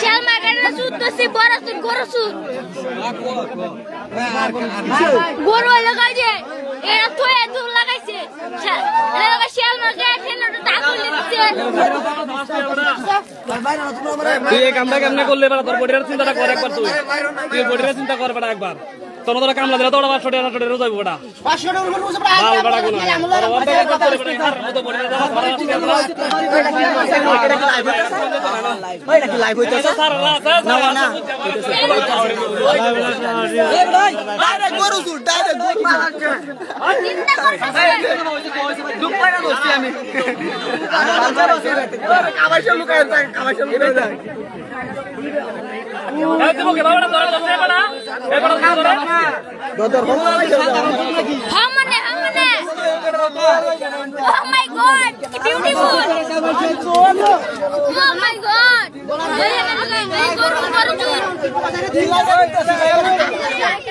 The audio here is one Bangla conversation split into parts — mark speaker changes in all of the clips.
Speaker 1: Shell market na suit to si boras to goro suit. Goro lagai je. Era tu lagai se. Era shell market na to taku lite.
Speaker 2: তুই এই কামটা কেমনে করলে এবার তোর বডির চিন্তাটা কর একবার তুই বডির চিন্তা কর বেটা একবার তোর তোরা কামলা দিলা তোরা 500 টাকা যাইব বেটা 500 টাকা উপর বসে বেটা বাল বেটা কোন মতো বডির দাও কি লাইভ হইতাছে স্যার না না এই ভাই ডাইরেক্ট গরু সুর ডাইরেক্ট গরু দুপ পায়না দোস্তি আমি কাবাইশো লুকায় কাবাইশো লুকায় যায় এই তুমি কে বাবাটা ধরে দছে বেটা এই বেটা ধরে দদর
Speaker 1: hamane oh my god beautiful oh my god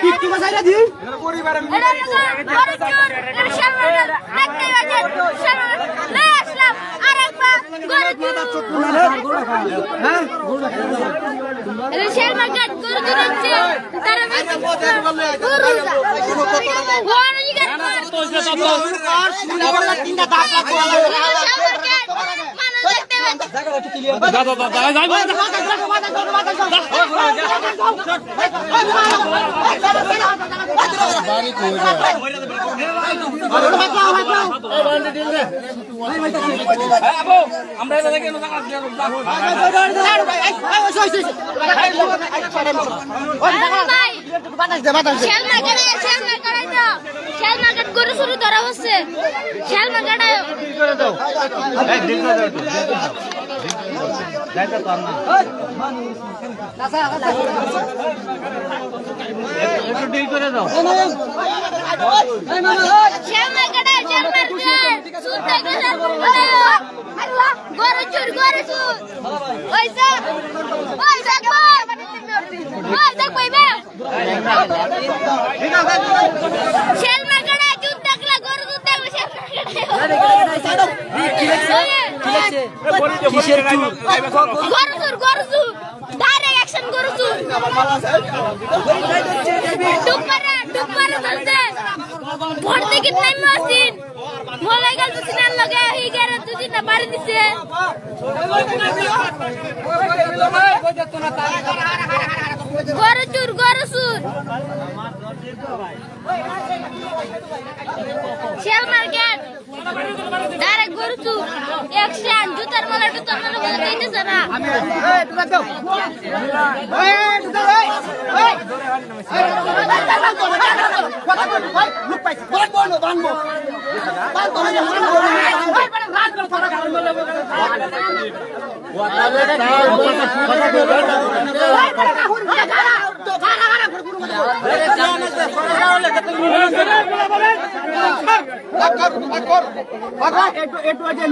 Speaker 3: পিট্টু বাসাইরা দি
Speaker 1: পরিবারের Shell market guru durance tara Shell market guru suru ধরা হচ্ছে Shell market করে দাও এই দিন করে দাও যাইতা তো না দাসা একটু ডিল করে দাও Shell market সুদ দেখে আল্লাহ গরু চুর ওই দেখ ভাই Shell market দুধ দেখলা গরু দুধ দেখলা Shell market গরু চুর ডাইরেক্ট অ্যাকশন গরু চুর ডুপারে ধরতে ভর্তি কিতনে মসিন মোবাইল গেল তো সিনাল লগে হি গেরে তুই না মারি দিছে গরু চুর Shell market ডাইরেক্ট গরু চুর অ্যাকশন জুতার মালা বলে কইতেছ না এই তুই দাও এই তুই এই লুক পাইছ বল বানবো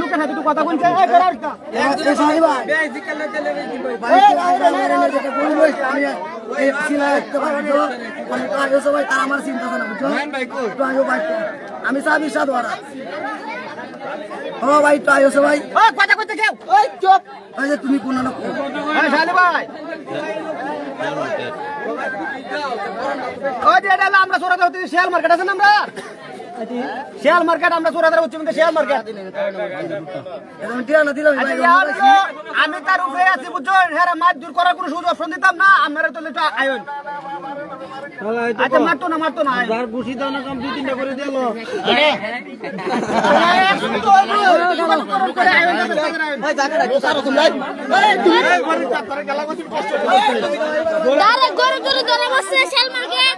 Speaker 1: কথা বলছে আমি সব ইসাদ ও ভাই তো আয়ো সবাই কথা কইতে কেউ ওই চুপ এই যে তুমি কোন না এই শালি ভাই ওই যে এটা আমরা সোরাতে হতে শেয়ার মার্কেট আছে না আমরা শেয়ার মার্কেট আমরা সোরাতে হচ্ছে কিন্তু শেয়ার মার্কেট এরকম টিয়া না দিলাম ভাই আমি তার উপরে আছি বুঝছো হেরা মাছ দূর করার কোনো সুযোগ অপশন দিতাম না আপনারা তো এটা আইন আচ্ছা মারতো না আর গুছি দাও না কম 2-3টা করে দিলো Shell market